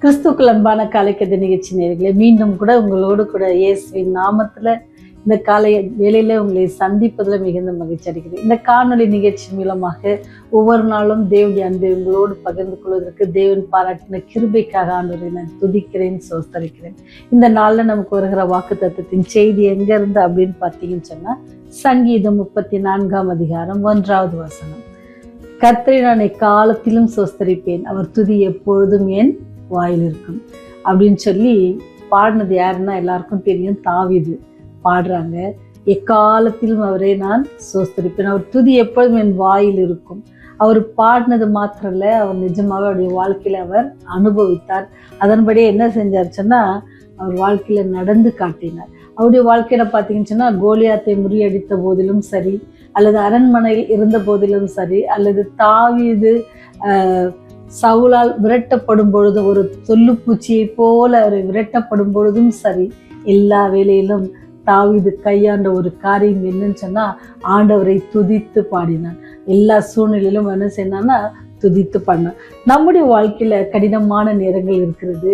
கிறிஸ்துக்கள் அன்பான காலைக்கதை நிகழ்ச்சி நேயர்களே, மீண்டும் கூட உங்களோடு கூட இயேசுவின் நாமத்துல இந்த காலை வேளையில உங்களை சந்திப்பதில் மிகுந்த மகிழ்ச்சி அடைகிறேன். இந்த காணொலி நிகழ்ச்சி மூலமாக ஒவ்வொரு நாளும் தேவனுடைய அன்பை உங்களோடு பகிர்ந்து கொள்வதற்கு தேவன் பாராட்டின கிருபைக்காக ஆண்டவரை நான் துதிக்கிறேன், சோஸ்தரிக்கிறேன். இந்த நாள்ல நமக்கு வருகிற வாக்கு தத்தத்தின் செய்தி எங்க இருந்து அப்படின்னு பார்த்தீங்கன்னு சொன்னா, சங்கீதம் 34 அதிகாரம் 1வது வசனம். கர்த்தரை நான் எக்காலத்திலும் சோஸ்தரிப்பேன், அவர் துதி எப்பொழுதும் என் வாயில் இருக்கும் அப்படின்னு சொல்லி பாடினது யாருன்னா எல்லாருக்கும் தெரியும், தாவீது பாடுறாங்க. எக்காலத்திலும் அவரை நான் சோஸ்தரிப்பேன், அவர் துதி எப்பொழுதும் என் வாயில் இருக்கும். அவர் பாடினது மாத்திரம் இல்லை, அவர் நிஜமாவே அவருடைய வாழ்க்கையில அவர் அனுபவித்தார். அதன்படியே என்ன செஞ்சார் சொன்னா, அவர் வாழ்க்கையில நடந்து காட்டினார். அவருடைய வாழ்க்கையில பார்த்தீங்கன்னு சொன்னா, கோலியாத்தை முறியடித்த போதிலும் சரி, அல்லது அரண்மனையில் இருந்த போதிலும் சரி, அல்லது தாவீது சவுலால் விரட்டப்படும் பொழுது, ஒரு தொல்லுப்பூச்சியை போல அவர் விரட்டப்படும் பொழுதும் சரி, எல்லா வேளையிலும் தாவீது கையாண்ட ஒரு காரியம் என்னன்னு சொன்னா, ஆண்டவரை துதித்து பாடினான். எல்லா சூழ்நிலையிலும் என்ன செய்யணும்னா துதித்து பண்ணான். நம்முடைய வாழ்க்கையில கடினமான நேரங்கள் இருக்கிறது.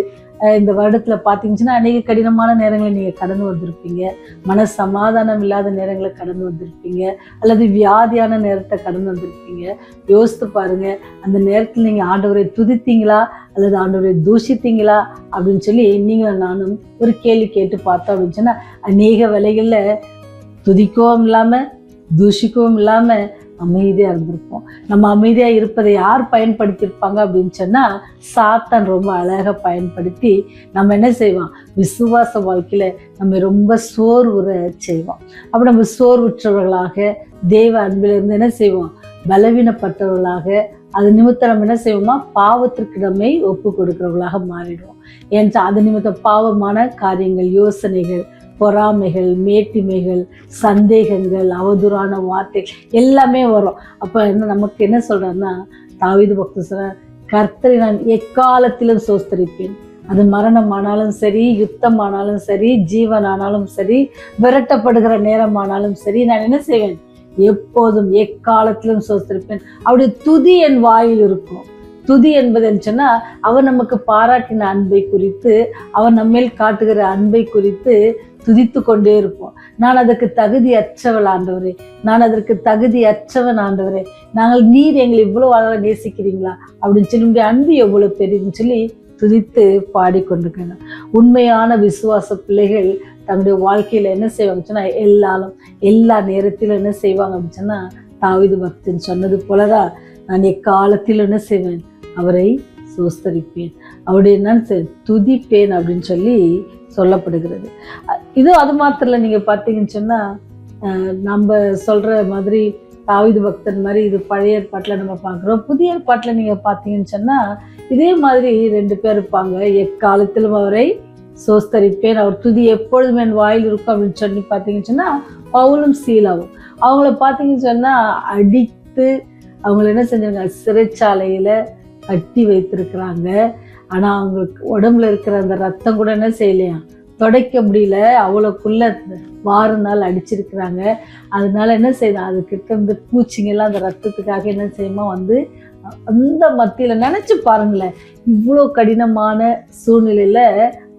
இந்த வருடத்துல பார்த்தீங்கன்னா அநேக கடினமான நேரங்களை நீங்க கடந்து வந்திருப்பீங்க. மன சமாதானம் இல்லாத நேரங்களை கடந்து வந்திருப்பீங்க, அல்லது வியாதியான நேரத்தை கடந்து வந்திருப்பீங்க. யோசித்து பாருங்க, அந்த நேரத்தில் நீங்க ஆண்டவரை துதித்தீங்களா அல்லது ஆண்டவரை தூஷித்தீங்களா அப்படின்னு சொல்லி நீங்களும் நானும் ஒரு கேள்வி கேட்டு பார்த்தோம் அப்படின்னு சொன்னா, அநேக வேளைகள்ல துதிக்கவும் இல்லாம தூஷிக்கவும் இல்லாம அமைதியா இருந்திருப்போம். நம்ம அமைதியா இருப்பதை யார் பயன்படுத்தியிருப்பாங்க அப்படின்னு சொன்னா, சாத்தான் ரொம்ப அழகா பயன்படுத்தி நம்ம என்ன செய்வோம், விசுவாச வாழ்க்கையில நம்ம ரொம்ப சோர்வுற செய்வோம். அப்ப நம்ம சோர்வுற்றவர்களாக தேவ அன்பிலிருந்து என்ன செய்வோம், பலவீனப்பட்டவர்களாக, அது நிமித்தம் நம்ம என்ன செய்வோமா, பாவத்திற்கு நம்மை ஒப்பு கொடுக்கிறவர்களாக மாறிடுவோம். ஏன்னா அது நிமித்தம் பாவமான காரியங்கள், யோசனைகள், பொறாமைகள், மேட்டிமைகள், சந்தேகங்கள், அவதூறான வார்த்தைகள் எல்லாமே வரும். அப்ப என்ன நமக்கு என்ன சொல்றாருன்னா, தாவீது பக்தர் சொல்ற, கர்த்தரை நான் எக்காலத்திலும் சோஸ்தரிப்பேன். அது மரணம் ஆனாலும் சரி, யுத்தம் ஆனாலும் சரி, ஜீவன் ஆனாலும் சரி, விரட்டப்படுகிற நேரம் ஆனாலும் சரி, நான் என்ன செய்வேன், எப்போதும் எக்காலத்திலும் சோஸ்தரிப்பேன். அவருடைய துதி என் வாயில் இருக்கும். துதி என்பது என்ன சொன்னா, அவர் நமக்கு பாராட்டின அன்பை குறித்து, அவர் நம்மேல் காட்டுகிற அன்பை குறித்து துதித்து கொண்டே இருப்போம். நான் அதற்கு தகுதி அற்றவள் ஆண்டவரே, நான் அதற்கு தகுதி அற்றவன் ஆண்டவரே, நீர் எங்களை இவ்வளவு அழகாக நேசிக்கிறீங்களா அப்படின்னு சொல்லி, உங்களுடைய அன்பு எவ்வளவு பெரியதுன்னு சொல்லி துதித்து பாடிக்கொண்டிருக்கணும். உண்மையான விசுவாச பிள்ளைகள் தங்களுடைய வாழ்க்கையில என்ன செய்வாங்க சொன்னா, எல்லா நேரத்திலும் என்ன செய்வாங்க அப்படின்னு சொன்னா, தாவீது பக்தன் சொன்னது போலதான், நான் எக்காலத்தில் என்ன செய்வேன், அவரை சோஸ்தரிப்பேன், அவருடைய நான் துதிப்பேன் அப்படின்னு சொல்லி சொல்லப்படுகிறது. இது அது மாத்திரம் இல்லை, நீங்க பார்த்தீங்கன்னு சொன்னா, நம்ம சொல்ற மாதிரி தாவீது பக்தன் மாதிரி இது பழைய ஏற்பாட்டில் நம்ம பார்க்குறோம். புதிய ஏற்பாட்டில் நீங்க பார்த்தீங்கன்னு சொன்னா, இதே மாதிரி 2 பேர் இருப்பாங்க. எக்காலத்திலும் அவரை சோஸ்தரிப்பேன், அவர் துதி எப்பொழுதும் என் வாயில் இருக்கும் அப்படின்னு சொல்லி பார்த்தீங்கன்னு சொன்னா, பவுலும் சீலாவும். அவங்கள பார்த்தீங்கன்னு சொன்னா, அடித்து அவங்கள என்ன செஞ்சாங்க, சிறைச்சாலையில கட்டி வைத்திருக்கிறாங்க. ஆனா அவங்களுக்கு உடம்புல இருக்கிற அந்த ரத்தம் கூட என்ன செய்யலையா, துடைக்க முடியல, அவ்வளோக்குள்ள வாரநாள் அடிச்சிருக்கிறாங்க. அதனால என்ன செய்யலாம், அதுக்கிட்ட இந்த பூச்சிங்கெல்லாம் அந்த ரத்தத்துக்காக என்ன செய்யுமா வந்து அந்த மத்தியில நினைச்சு பாருங்களேன், இவ்வளோ கடினமான சூழ்நிலையில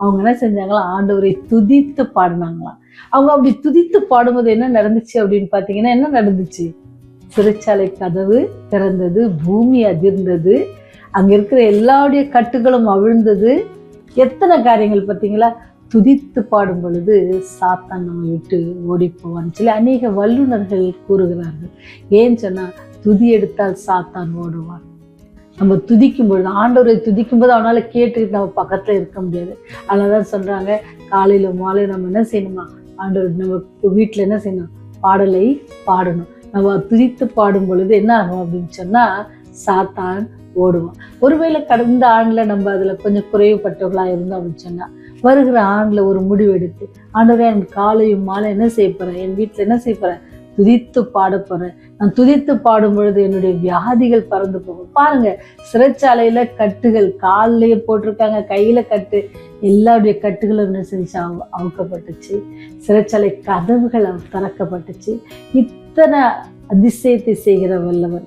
அவங்க என்ன செஞ்சாங்களாம், ஆண்டவரை துதித்து பாடினாங்களாம். அவங்க அப்படி துதித்து பாடும்போது என்ன நடந்துச்சு அப்படின்னு பார்த்தீங்கன்னா, என்ன நடந்துச்சு, சிறைச்சாலை கதவு திறந்தது, பூமி அதிர்ந்தது, அங்க இருக்கிற எல்லாருடைய கட்டுகளும் அவிழ்ந்தது. எத்தனை காரியங்கள் பார்த்தீங்களா. துதித்து பாடும் பொழுது சாத்தான் நம்ம விட்டு ஓடி போவான்னு சொல்லி அநேக வல்லுநர்கள் கூறுகிறார்கள். ஏன்னு சொன்னா, துதி எடுத்தால் சாத்தான் ஓடுவான். நம்ம துதிக்கும் பொழுது, ஆண்டவரை துதிக்கும் போது அவனால கேட்டுக்கிட்டு நம்ம பக்கத்துல இருக்க முடியாது. அதனாலதான் சொல்றாங்க, காலையில மாலையில நம்ம என்ன செய்யணுமா, ஆண்டவர் நம்ம வீட்டுல என்ன செய்யணும், பாடலை பாடணும். நம்ம துதித்து பாடும் பொழுது என்ன ஆகும் அப்படின்னு சொன்னா, சாத்தான் ஓடுவான். ஒருவேளை கடந்த ஆண்டுல நம்ம அதுல கொஞ்சம் குறைவுபட்டவர்களா இருந்தோம் அப்படின்னு சொன்னா, வருகிற ஆண்டுல ஒரு முடிவு எடுத்து, ஆண்டவரே என் காலையும் மாலை என்ன செய்ய போறேன், என் வீட்டுல என்ன செய்ய போறேன், துதித்து பாட போறேன். நான் துதித்து பாடும் பொழுது என்னுடைய வியாதிகள் பறந்து போகும். பாருங்க, சிறைச்சாலையில கட்டுகள், காலிலேயே போட்டிருக்காங்க, கையில கட்டு, எல்லாருடைய கட்டுகளும் என்ன செஞ்சு அவுக்கப்பட்டுச்சு. சிறைச்சாலை கதவுகள் திறக்கப்பட்டுச்சு. இத்தனை அதிசயத்தை செய்கிற வல்லவர்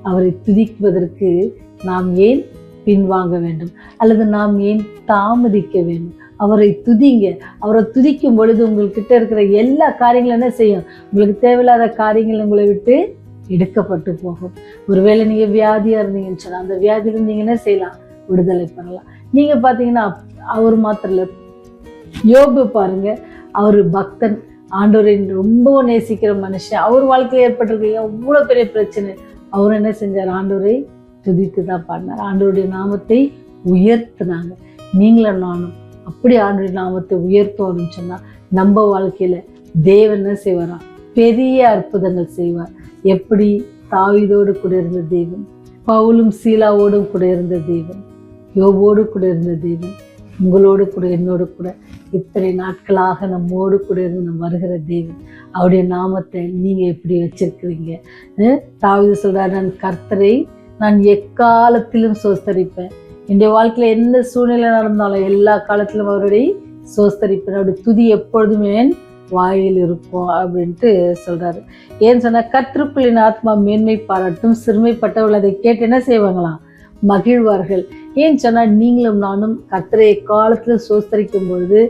அவரை துதிக்குவதற்கு நாம் ஏன் பின்வாங்க வேண்டும், அல்லது நாம் ஏன் தாமதிக்க வேண்டும்? அவரை துதிங்க. அவரை துதிக்கும் பொழுது உங்கள்கிட்ட இருக்கிற எல்லா காரியங்களும் என்ன செய்யும்? உங்களுக்கு தேவையில்லாத காரியங்கள் உங்களை விட்டு எடுக்கப்பட்டு போகும். ஒருவேளை நீங்க வியாதியா இருந்தீங்கன்னு சொன்னா அந்த வியாதியில நீங்க என்ன செய்யலாம்? விடுதலை பெறலாம். நீங்க பாத்தீங்கன்னா அவர் மாத்திரம் இல்ல, யோபு பாருங்க, அவரு பக்தன், ஆண்டவரை ரொம்ப நேசிக்கிற மனுஷன். அவர் வாழ்க்கையில் ஏற்பட்டிருக்க எவ்வளவு பெரிய பிரச்சனை, அவர் என்ன செஞ்சார்? ஆண்டவரை துதித்து தான் பாடினார். ஆண்டவருடைய நாமத்தை உயர்த்தினாங்க. நீங்களும் நானும் அப்படி ஆண்டவருடைய நாமத்தை உயர்த்தோம்னு சொன்னா நம்ம வாழ்க்கையில தேவன் என்ன செய்வாரா? பெரிய அற்புதங்கள் செய்வார். எப்படி தாவீதோடு கூட இருந்த தேவன், பவுலும் சீலாவோடும் கூட இருந்த தேவன், யோபோடு கூட இருந்த தேவன், உங்களோடு கூட என்னோடு கூட இத்தனை நாட்களாக நம்மோடு கூட இருந்து நம்ம வருகிற தேவன், அவருடைய நாமத்தை நீங்க எப்படி வச்சிருக்கிறீங்க? தாவீது சொல்றார், நான் கர்த்தரை நான் எக்காலத்திலும் சோஸ்தரிப்பேன். என்னுடைய வாழ்க்கையில என்ன சூழ்நிலை நடந்தாலும் எல்லா காலத்திலும் அவருடைய சோஸ்தரிப்பேன், அவருடைய துதி எப்பொழுதுமே வாயில் இருக்கும் அப்படின்ட்டு சொல்றாரு. ஏன்னு சொன்னா, கர்த்தருக்குள்ளின் ஆத்மா மேன்மை பாராட்டும், சிறுமைப்பட்டவர்கள் அதை கேட்டு என்ன செய்வாங்களாம்? மகிழ்வார்கள். ஏன்னு சொன்னா, நீங்களும் நானும் கர்த்தரை எக்காலத்துல சோஸ்தரிக்கும் பொழுது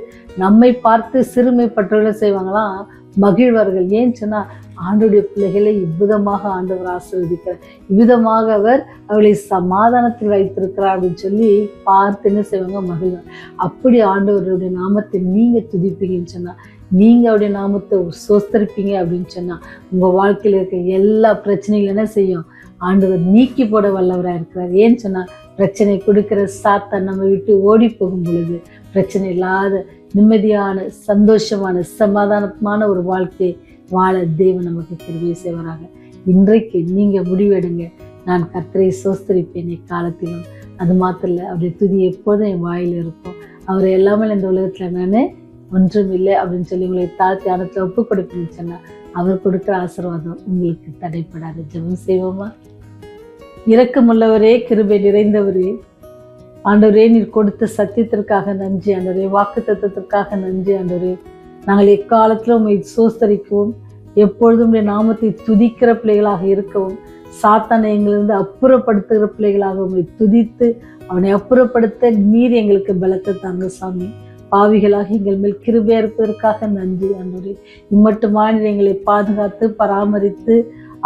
நம்மை பார்த்து சிறுமைப்பட்டவர்கள் செய்வாங்களாம்? மகிழ்வார்கள். ஏன்னு சொன்னா, ஆண்டவருடைய பிள்ளைகளை இவ்விதமாக ஆண்டவர் ஆசீர்வதிக்கிறார், இவ்விதமாக அவர் அவளை சமாதானத்தில் வைத்திருக்கிறார் அப்படின்னு சொல்லி பார்த்து என்ன செய்வாங்க? மகிழ்வார். அப்படி ஆண்டவருடைய நாமத்தை நீங்க துதிப்பீங்கன்னு சொன்னா, நீங்க அவருடைய நாமத்தை சோஸ்தரிப்பீங்க அப்படின்னு சொன்னா, உங்க வாழ்க்கையில இருக்க எல்லா பிரச்சனைகளும் என்ன செய்யும்? ஆண்டவர் நீக்கி போட வல்லவராக இருக்கிறார். ஏன்னு சொன்னா, பிரச்சனை கொடுக்கிற சாத்தான் நம்ம விட்டு ஓடி போகும் பொழுது பிரச்சனை இல்லாத நிம்மதியான, சந்தோஷமான, சமாதானமான ஒரு வாழ்க்கையை வாழ தேவன் நமக்கு கிருபை செய்வாராக. இன்றைக்கு நீங்க முடிவெடுங்க, நான் கர்த்தரை சோஸ்தரிப்பேன் காலத்திலும். அது மாத்திரம் இல்லை, அவருடைய துதி எப்போதும் என் வாயில் இருக்கும். அவரை எல்லாமே இந்த உலகத்துல நான் ஒன்றும் இல்லை அப்படின்னு சொல்லி உங்களை தாழ்த்தி ஆனத்தில் ஒப்பு கொடுப்பேன்னு சொன்னா, அவர் கொடுக்குற ஆசீர்வாதம் உங்களுக்கு தடைப்படாது. ஜெபம் செய்வோமா? இரக்கமுள்ளவரே, கிருபை நிறைந்தவரே, ஆண்டவரே, நீர் கொடுத்த சத்தியத்திற்காக நன்றி ஆண்டவரே, வாக்கு தத்துவத்திற்காக நன்றி ஆண்டவரே. நாங்கள் எக்காலத்திலும் உண்மை சோஸ்தரிக்கவும், எப்பொழுதும் நாமத்தை துதிக்கிற பிள்ளைகளாக இருக்கவும், சாத்தானை எங்களிருந்து அப்புறப்படுத்துகிற பிள்ளைகளாக உண்மை துதித்து அவனை அப்புறப்படுத்த நீர் எங்களுக்கு பலத்தை தாங்க சாமி. பாவிகளாக எங்கள் மேல் கிருபையா இருப்பதற்காக நன்றி ஆண்டவரே. இம்மட்டுமான எங்களை பாதுகாத்து பராமரித்து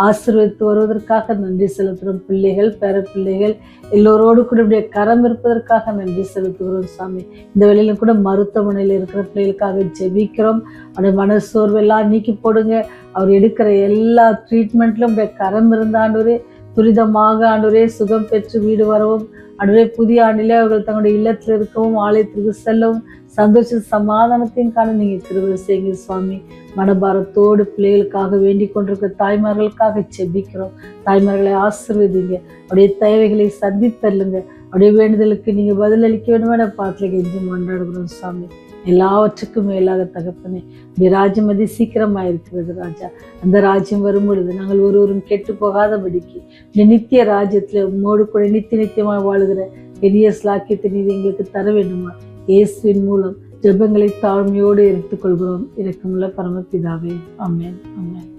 ஆசீர்வதித்து வருவதற்காக நன்றி செலுத்துகிறோம். பிள்ளைகள், பேர பிள்ளைகள் எல்லோரோடு கூட இப்படிய கரம் இருப்பதற்காக நன்றி செலுத்துகிறோம் சாமி. இந்த வேளையிலும் கூட மருத்துவமனையில் இருக்கிற பிள்ளைகளுக்காக ஜெபிக்கிறோம். அவருடைய மனசோர்வெல்லாம் நீக்கி போடுங்க. அவர் எடுக்கிற எல்லா ட்ரீட்மெண்ட்லும் இப்படிய கரம் இருந்த ஆண்டவரே, துரிதமாக ஆண்டவரே சுகம் பெற்று வீடு வரவும், ஆண்டவரே புதிய ஆண்டிலே அவர்கள் தங்களுடைய இல்லத்தில் இருக்கவும், ஆலயத்திற்கு செல்லவும், சந்தோஷ சமாதானத்தையும் காண நீங்க கிருபை செய்யுங்க சுவாமி. மனபாரத்தோடு பிள்ளைகளுக்காக வேண்டிக் கொண்டிருக்கிற தாய்மார்களுக்காக செபிக்கிறோம். தாய்மார்களை ஆசீர்வதிங்க, அவருடைய தேவைகளை சந்தித்தல்லுங்க. அவருடைய வேண்டுதலுக்கு நீங்க பதிலளிக்க வேண்டுமே பாட்டில கெஞ்சி கொண்டாடுகிறோம் சாமி. எல்லாவற்றுக்கும் மேலாக தகப்பனே, இந்த ராஜ்யம் அதி சீக்கிரமா இருக்கிறது ராஜா. அந்த ராஜ்யம் வரும் பொழுது நாங்கள் ஒருவரும் கெட்டு போகாதபடிக்கு இந்த நித்திய ராஜ்யத்துல உம்மோடு கூட நித்தியமாக வாழுகிற பெரிய ஸ்லாக்கியத்தை நீர் எங்களுக்கு தர வேண்டுமா? இயேசுவின் மூலம் ஜெபங்களை தாழ்மையோடு எடுத்துக்கொள்கிறோம். இரக்கமுள்ள பரமபிதாவே, ஆமென், ஆமென்.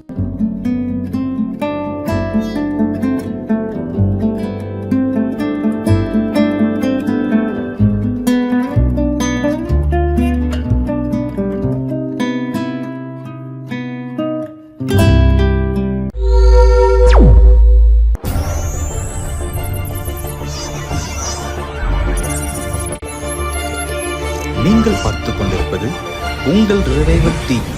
நீங்கள் பார்த்துக் கொண்டிருப்பது உங்கள் ரிவைவல் டிவி.